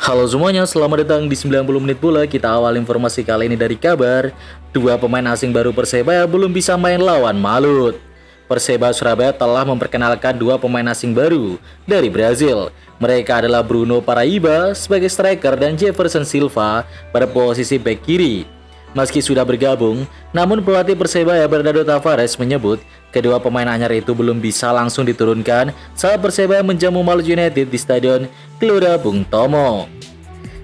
Halo semuanya, selamat datang di 90 menit bola. Kita awal informasi kali ini dari kabar dua pemain asing baru Persebaya belum bisa main lawan Malut. Persebaya Surabaya telah memperkenalkan dua pemain asing baru dari Brazil. Mereka adalah Bruno Paraíba sebagai striker dan Jefferson Silva pada posisi bek kiri. Meski sudah bergabung, namun pelatih Persebaya Bernardo Tavares menyebut kedua pemain anyar itu belum bisa langsung diturunkan saat Persebaya menjamu Malut United di Stadion Gelora Bung Tomo.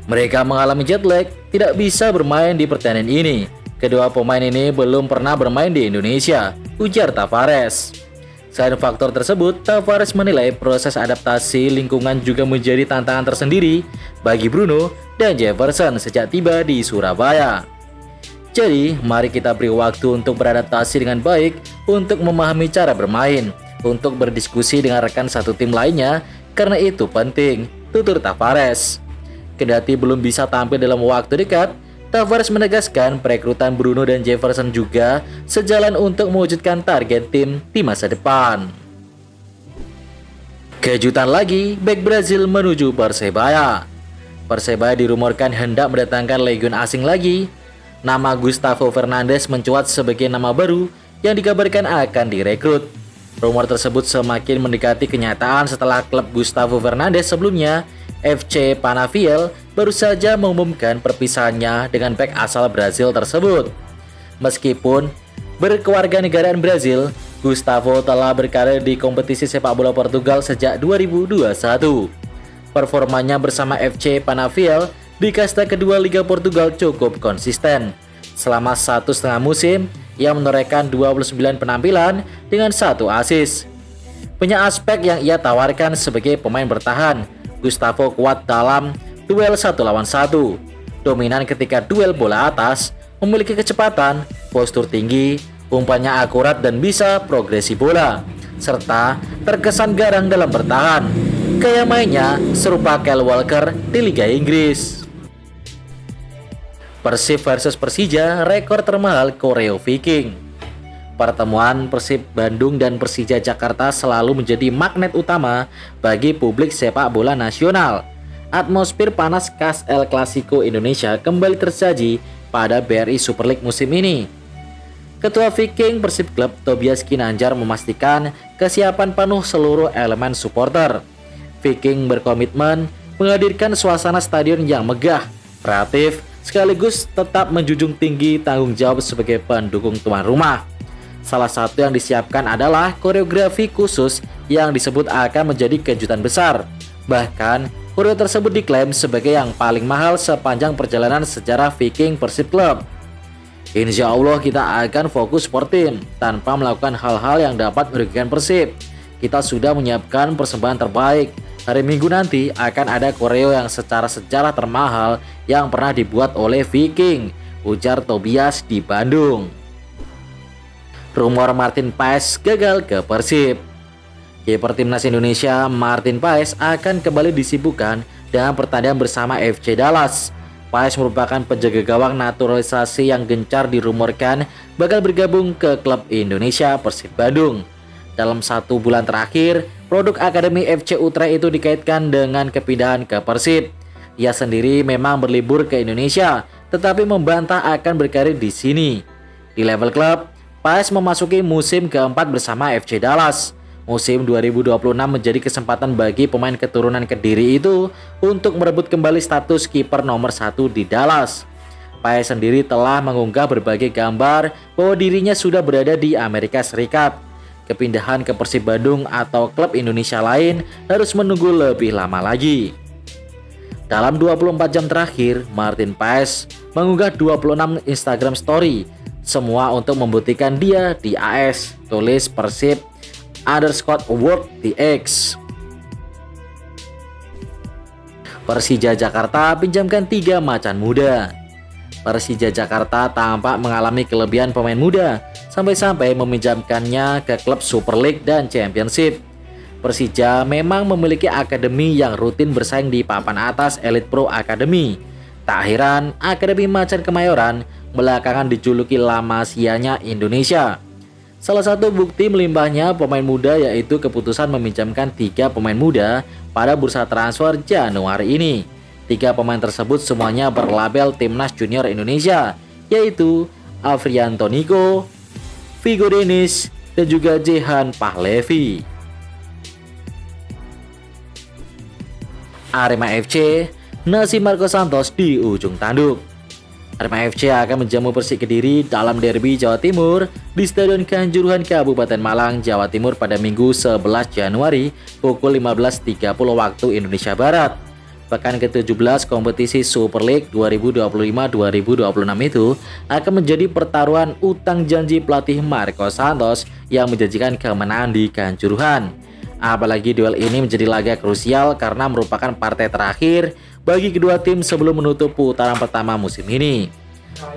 Mereka mengalami jet lag, tidak bisa bermain di pertandingan ini. Kedua pemain ini belum pernah bermain di Indonesia, ujar Tavares. Selain faktor tersebut, Tavares menilai proses adaptasi lingkungan juga menjadi tantangan tersendiri bagi Bruno dan Jefferson sejak tiba di Surabaya. Jadi, mari kita beri waktu untuk beradaptasi dengan baik, untuk memahami cara bermain, untuk berdiskusi dengan rekan satu tim lainnya, karena itu penting, tutur Tavares. Kendati belum bisa tampil dalam waktu dekat, Tavares menegaskan perekrutan Bruno dan Jefferson juga sejalan untuk mewujudkan target tim di masa depan. Kejutan lagi, bek Brazil menuju Persebaya. Persebaya dirumorkan hendak mendatangkan legion asing lagi. Nama Gustavo Fernandes mencuat sebagai nama baru yang dikabarkan akan direkrut. Rumor tersebut semakin mendekati kenyataan setelah klub Gustavo Fernandes sebelumnya, FC Penafiel, baru saja mengumumkan perpisahannya dengan bek asal Brazil tersebut. Meskipun berkewarganegaraan Brazil, Gustavo telah berkarir di kompetisi sepak bola Portugal sejak 2021. Performanya bersama FC Penafiel di kasta kedua Liga Portugal cukup konsisten. Selama 1,5 musim, ia menorehkan 29 penampilan dengan 1 assist. Punya aspek yang ia tawarkan sebagai pemain bertahan. Gustavo kuat dalam duel 1 lawan 1, dominan ketika duel bola atas, memiliki kecepatan, postur tinggi, umpannya akurat dan bisa progresi bola, serta terkesan garang dalam bertahan. Gaya mainnya serupa Kyle Walker di Liga Inggris. Persib versus Persija, rekor termahal Koreo Viking. Pertemuan Persib Bandung dan Persija Jakarta selalu menjadi magnet utama bagi publik sepak bola nasional. Atmosfer panas khas El Clasico Indonesia kembali tersaji pada BRI Super League musim ini. Ketua Viking Persib Club Tobias Kinanjar memastikan kesiapan penuh seluruh elemen supporter. Viking berkomitmen menghadirkan suasana stadion yang megah, kreatif, sekaligus tetap menjunjung tinggi tanggung jawab sebagai pendukung tuan rumah. Salah satu yang disiapkan adalah koreografi khusus yang disebut akan menjadi kejutan besar. Bahkan, koreo tersebut diklaim sebagai yang paling mahal sepanjang perjalanan sejarah Viking Persib Club. Insya Allah kita akan fokus sport team tanpa melakukan hal-hal yang dapat merugikan Persib. Kita sudah menyiapkan persembahan terbaik. Hari Minggu nanti akan ada koreo yang secara sejarah termahal yang pernah dibuat oleh Viking, ujar Tobias di Bandung. Rumor Martin Paes gagal ke Persib. Kiper timnas Indonesia Martin Paes akan kembali disibukkan dengan pertandingan bersama FC Dallas. Paes merupakan penjaga gawang naturalisasi yang gencar dirumorkan bakal bergabung ke klub Indonesia Persib Bandung. Dalam 1 bulan terakhir, produk Akademi FC Utrecht itu dikaitkan dengan kepindahan ke Persib. Ia sendiri memang berlibur ke Indonesia, tetapi membantah akan berkarir di sini. Di level klub, Paes memasuki musim keempat bersama FC Dallas. Musim 2026 menjadi kesempatan bagi pemain keturunan Kediri itu untuk merebut kembali status kiper nomor 1 di Dallas. Paes sendiri telah mengunggah berbagai gambar bahwa dirinya sudah berada di Amerika Serikat. Kepindahan ke Persib Bandung atau klub Indonesia lain harus menunggu lebih lama lagi. Dalam 24 jam terakhir, Martin Paes mengunggah 26 Instagram Story, semua untuk membuktikan dia di AS, tulis Persib_World_TX. Persija Jakarta pinjamkan 3 macan muda. Persija Jakarta tampak mengalami kelebihan pemain muda, sampai-sampai meminjamkannya ke klub Super League dan Championship. Persija memang memiliki akademi yang rutin bersaing di papan atas Elite Pro Academy. Tak heran, Akademi Macan Kemayoran belakangan dijuluki La Masia-nya Indonesia. Salah satu bukti melimpahnya pemain muda yaitu keputusan meminjamkan 3 pemain muda pada bursa transfer Januari ini. Tiga pemain tersebut semuanya berlabel Timnas Junior Indonesia, yaitu Afrianto Niko, Vigo Denis, dan juga Jehan Pahlevi. Arema FC, nasib Marco Santos di ujung tanduk. Arema FC akan menjamu Persik Kediri dalam derby Jawa Timur di Stadion Kanjuruhan Kabupaten Malang, Jawa Timur pada Minggu 11 Januari pukul 15.30 waktu Indonesia Barat. Pekan ke-17 kompetisi Super League 2025-2026 itu akan menjadi pertaruhan utang janji pelatih Marco Santos yang menjanjikan kemenangan di Kanjuruhan. Apalagi duel ini menjadi laga krusial karena merupakan partai terakhir bagi kedua tim sebelum menutup putaran pertama musim ini.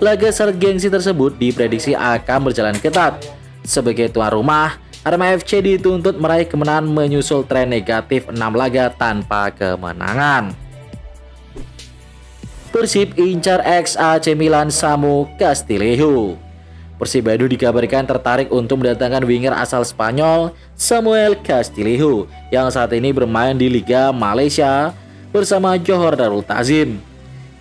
Laga syarat gengsi tersebut diprediksi akan berjalan ketat. Sebagai tuan rumah, Arema FC dituntut meraih kemenangan menyusul tren negatif 6 laga tanpa kemenangan. Persib incar ex AC Milan Samu Castillejo. Persibadu dikabarkan tertarik untuk mendatangkan winger asal Spanyol Samuel Castillejo yang saat ini bermain di Liga Malaysia bersama Johor Darul Ta'zim.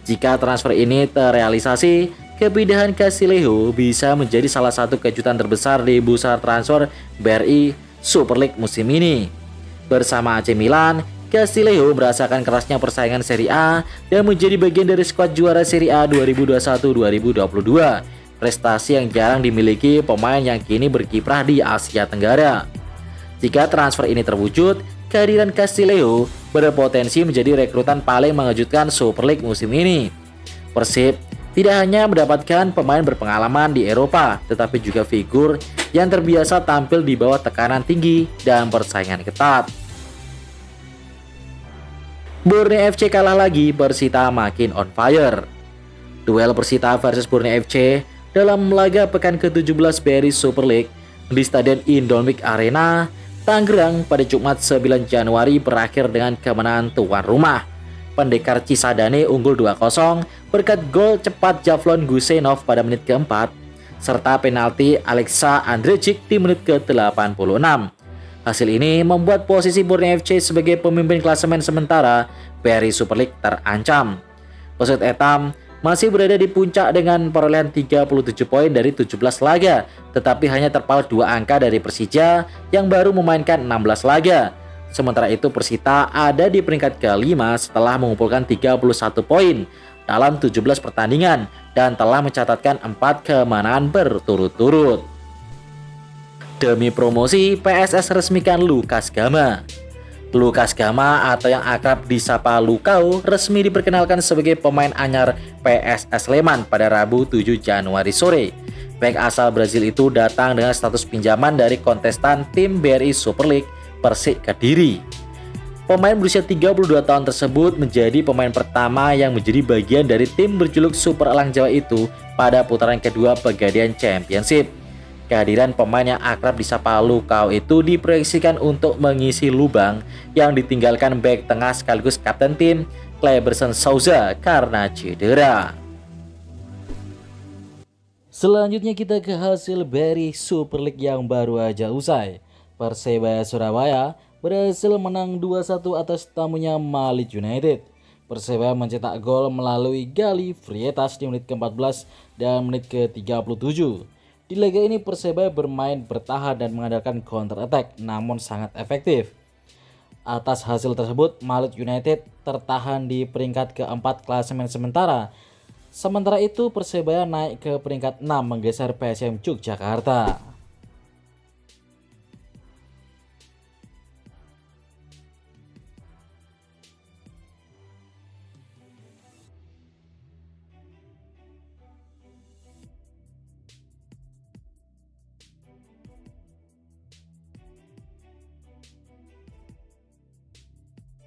Jika transfer ini terrealisasi, kepindahan Castillejo bisa menjadi salah satu kejutan terbesar di bursa transfer BRI Super League musim ini. Bersama AC Milan, Castillejo merasakan kerasnya persaingan Serie A dan menjadi bagian dari skuad juara Serie A 2021-2022. Prestasi yang jarang dimiliki pemain yang kini berkiprah di Asia Tenggara. Jika transfer ini terwujud, kehadiran Castillejo berpotensi menjadi rekrutan paling mengejutkan Super League musim ini. Persib tidak hanya mendapatkan pemain berpengalaman di Eropa, tetapi juga figur yang terbiasa tampil di bawah tekanan tinggi dan persaingan ketat. Borneo FC kalah lagi, Persita makin on fire. Duel Persita versus Borneo FC dalam laga pekan ke-17 BRI Super League di Stadion Indomik Arena, Tangerang pada Jumat 9 Januari berakhir dengan kemenangan tuan rumah. Pendekar Cisadane unggul 2-0 berkat gol cepat Javlon Gusenov pada menit keempat, serta penalti Alexa Andrejik di menit ke-86. Hasil ini membuat posisi Borneo FC sebagai pemimpin klasemen sementara BRI Super League terancam. Persita Etam masih berada di puncak dengan perolehan 37 poin dari 17 laga, tetapi hanya terpaut 2 angka dari Persija yang baru memainkan 16 laga. Sementara itu Persita ada di peringkat ke-5 setelah mengumpulkan 31 poin dalam 17 pertandingan dan telah mencatatkan 4 kemenangan berturut-turut. Demi promosi, PSS resmikan Lukas Gama. Lukas Gama atau yang akrab disapa Lukau resmi diperkenalkan sebagai pemain anyar PSS Sleman pada Rabu 7 Januari sore. Bek asal Brazil itu datang dengan status pinjaman dari kontestan tim BRI Super League Persik Kediri. Pemain berusia 32 tahun tersebut menjadi pemain pertama yang menjadi bagian dari tim berjuluk Super Elang Jawa itu pada putaran kedua Pegadaian Championship. Kehadiran pemain yang akrab disapa Lukau itu diproyeksikan untuk mengisi lubang yang ditinggalkan bek tengah sekaligus kapten tim Cleberson Souza karena cedera. Selanjutnya kita ke hasil BRI Super League yang baru aja usai. Persebaya Surabaya berhasil menang 2-1 atas tamunya Malit United. Persebaya mencetak gol melalui Gali Frietas di menit ke-14 dan menit ke-37. Di laga ini Persebaya bermain bertahan dan mengandalkan counter attack namun sangat efektif. Atas hasil tersebut, Malit United tertahan di peringkat ke-4 klasemen sementara. Sementara itu Persebaya naik ke peringkat 6 menggeser PSM Yogyakarta.